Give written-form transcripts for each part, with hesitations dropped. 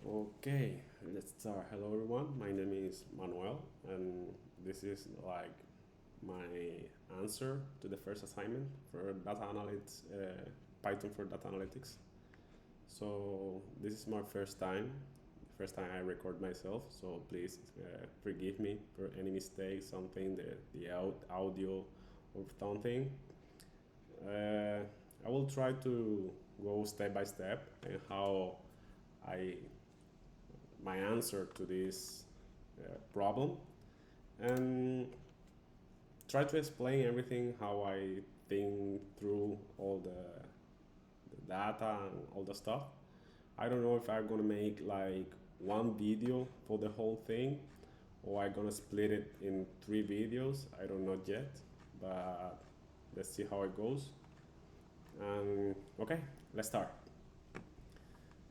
Okay, let's start. Hello everyone, my name is Manuel and this is like my answer to the first assignment for data analytics, Python for data analytics. So this is my first time I record myself, so please forgive me for any mistake, something, the audio or something. Uh, I will try to go step by step and how I my answer to this problem and try to explain everything how I think through all the data and all the stuff. I don't know if I'm gonna make like one video for the whole thing or I'm gonna split it in 3 videos. I don't know yet, but let's see how it goes. Okay, let's start.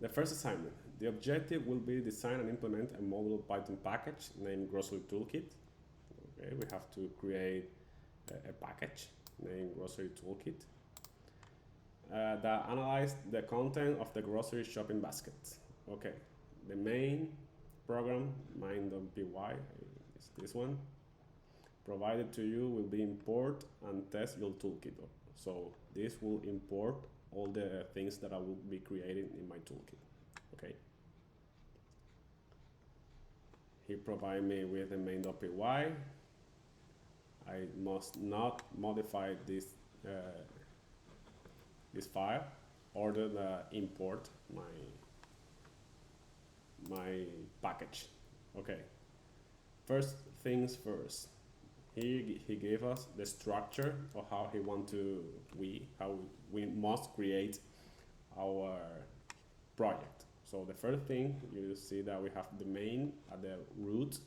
The first assignment. The objective will be design and implement a modular Python package named Grocery Toolkit. Okay, we have to create a package named Grocery Toolkit that analyze the content of the grocery shopping basket. Okay, the main program, main.py, is this one. Provided to you will be import and test your toolkit. So this will import all the things that I will be creating in my toolkit. Okay. He provide me with the main.py. I must not modify this file, order the import my package. Okay. First things first. He gave us the structure of how we must create our project. So the first thing you see that we have the main at the root,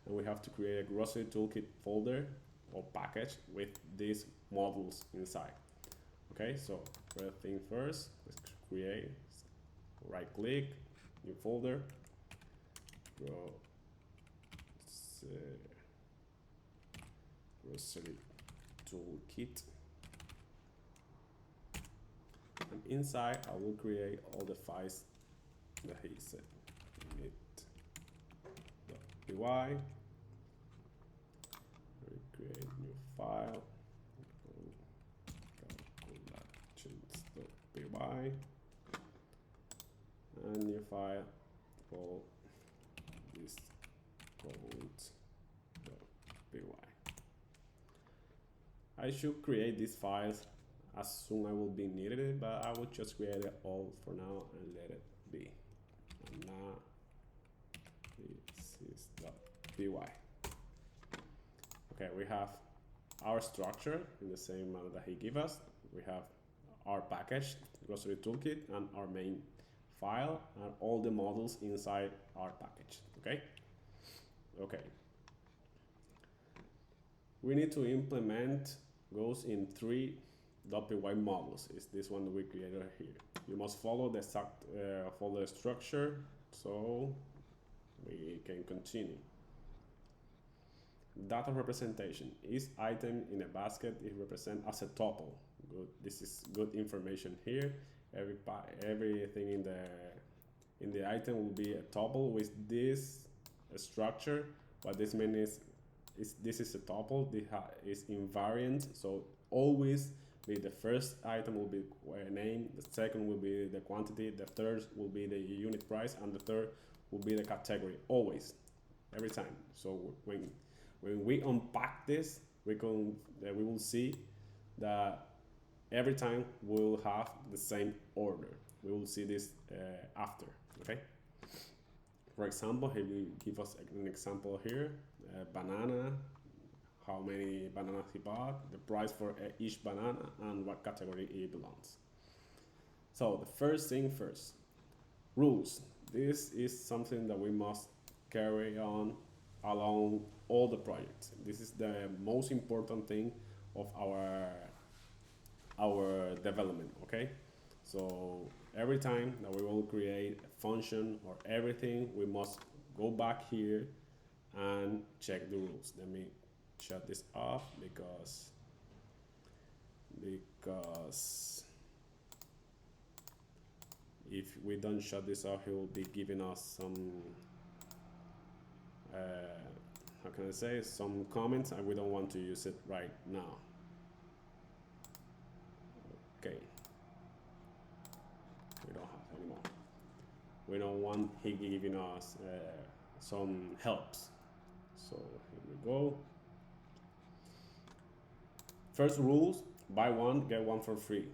and we have to create a grocery toolkit folder or package with these modules inside. Okay, so first thing first, let's create, right click, new folder, grocery toolkit, and inside I will create all the files that he said. Init.py, we create new file, calculations.py, and new file called this code.py. I should create these files as soon as I will be needed, but I will just create it all for now and let it be. And now this is .py. Okay, we have our structure in the same manner that he gave us. We have our package, grocery toolkit, and our main file, and all the models inside our package. Okay. Okay. We need to implement goes in 3.py models. Is this one that we created here. You must follow the exact folder structure so we can continue. Data representation. Each item in a basket is represented as a tuple. Good. This is good information here. Everything in the item will be a tuple with this structure. What this means is this is a tuple. This is invariant. So always the first item will be a name. The second will be the quantity. The third will be the unit price, and the third will be the category. Always, every time. So when we unpack this, we will see that every time we'll have the same order. We will see this after. Okay. For example, he will give us an example here: banana. How many bananas he bought, the price for each banana, and what category it belongs. So the first thing first, rules. This is something that we must carry on along all the projects. This is the most important thing of our development, okay? So every time that we will create a function or everything, we must go back here and check the rules. Let me shut this off because if we don't shut this off, he will be giving us some, how can I say, some comments, and we don't want to use it right now. Okay, we don't have anymore. We don't want he giving us some helps. So here we go. First rules, buy one, get one for free.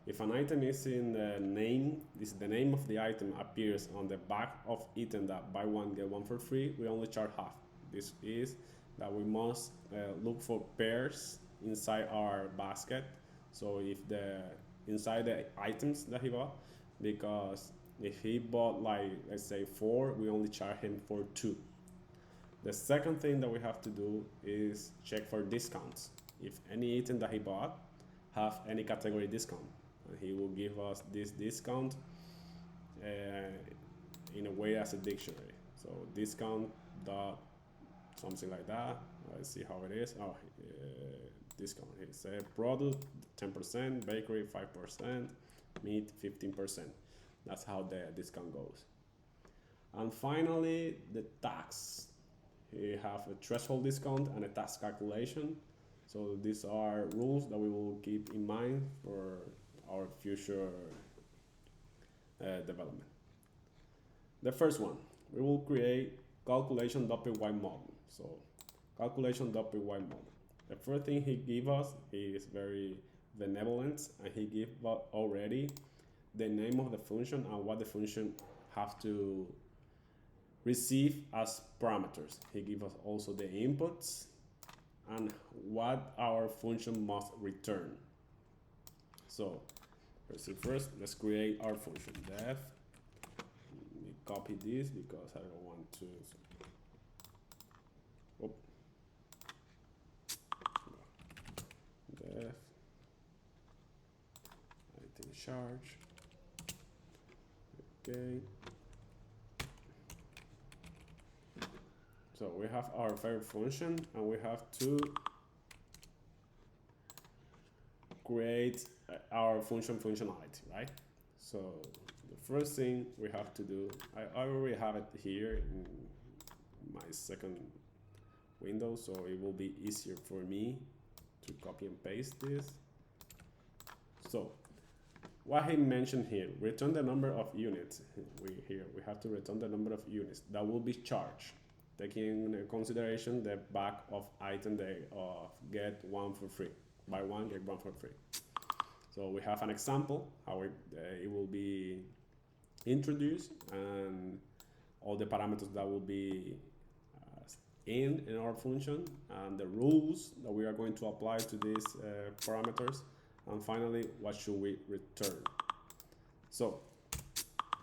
If an item is in the name, this the name of the item appears on the back of item that buy one, get one for free, we only charge half. This is that we must look for pairs inside our basket. So if the inside the items that he bought, because if he bought like, let's say 4, we only charge him for 2. The second thing that we have to do is check for discounts. If any item that he bought have any category discount, he will give us this discount in a way as a dictionary. So discount dot something like that. Let's see how it is. Oh, discount. It's a product 10%, bakery 5%, meat 15%. That's how the discount goes. And finally, the tax. We have a threshold discount and a tax calculation. So these are rules that we will keep in mind for our future development. The first one, we will create calculation.py model. So calculation.py model. The first thing he gives us, he is very benevolent, and he gives us already the name of the function and what the function have to receive as parameters. He gives us also the inputs and what our function must return. So first, let's create our function. Def, let me copy this because I don't want to. Oh. Def, item charge. Okay. So we have our var function, and we have to create our function functionality, right? So the first thing we have to do, I already have it here in my second window, so it will be easier for me to copy and paste this. So what he mentioned here, return the number of units. We have to return the number of units that will be charged, taking into consideration the back of item day of get one for free. Buy one, get one for free. So we have an example how it will be introduced, and all the parameters that will be in our function, and the rules that we are going to apply to these parameters, and finally, what should we return? So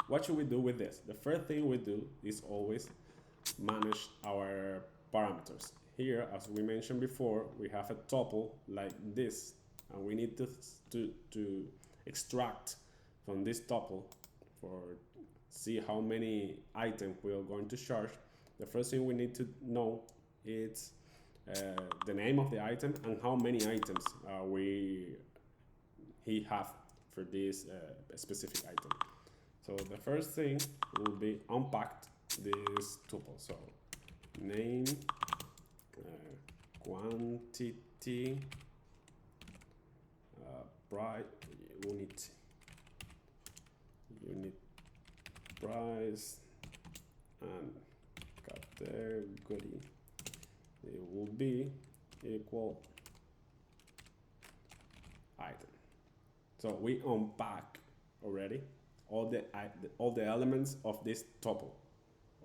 what should we do with this? The first thing we do is always manage our parameters. Here, as we mentioned before, we have a tuple like this, and we need to extract from this tuple for see how many items we are going to charge. The first thing we need to know is the name of the item and how many items he have for this specific item. So the first thing will be unpacked this tuple. So name, quantity, price, unit price, and category. It will be equal item. So we unpack already all the elements of this tuple.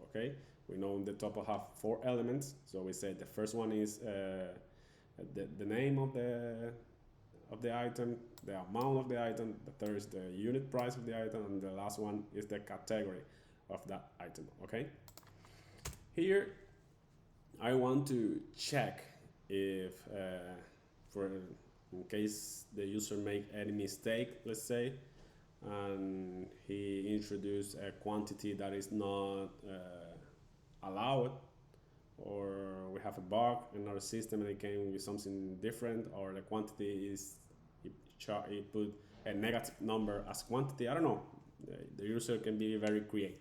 Okay, we know the tuple have 4 elements. So we said the first one is the name of the item, the amount of the item. The third is the unit price of the item, and the last one is the category of that item. Okay. Here, I want to check if, in case the user make any mistake, let's say, and he introduced a quantity that is not allowed, or we have a bug in our system and it came with something different, or the quantity is, it put a negative number as quantity, I don't know, The user can be very creative.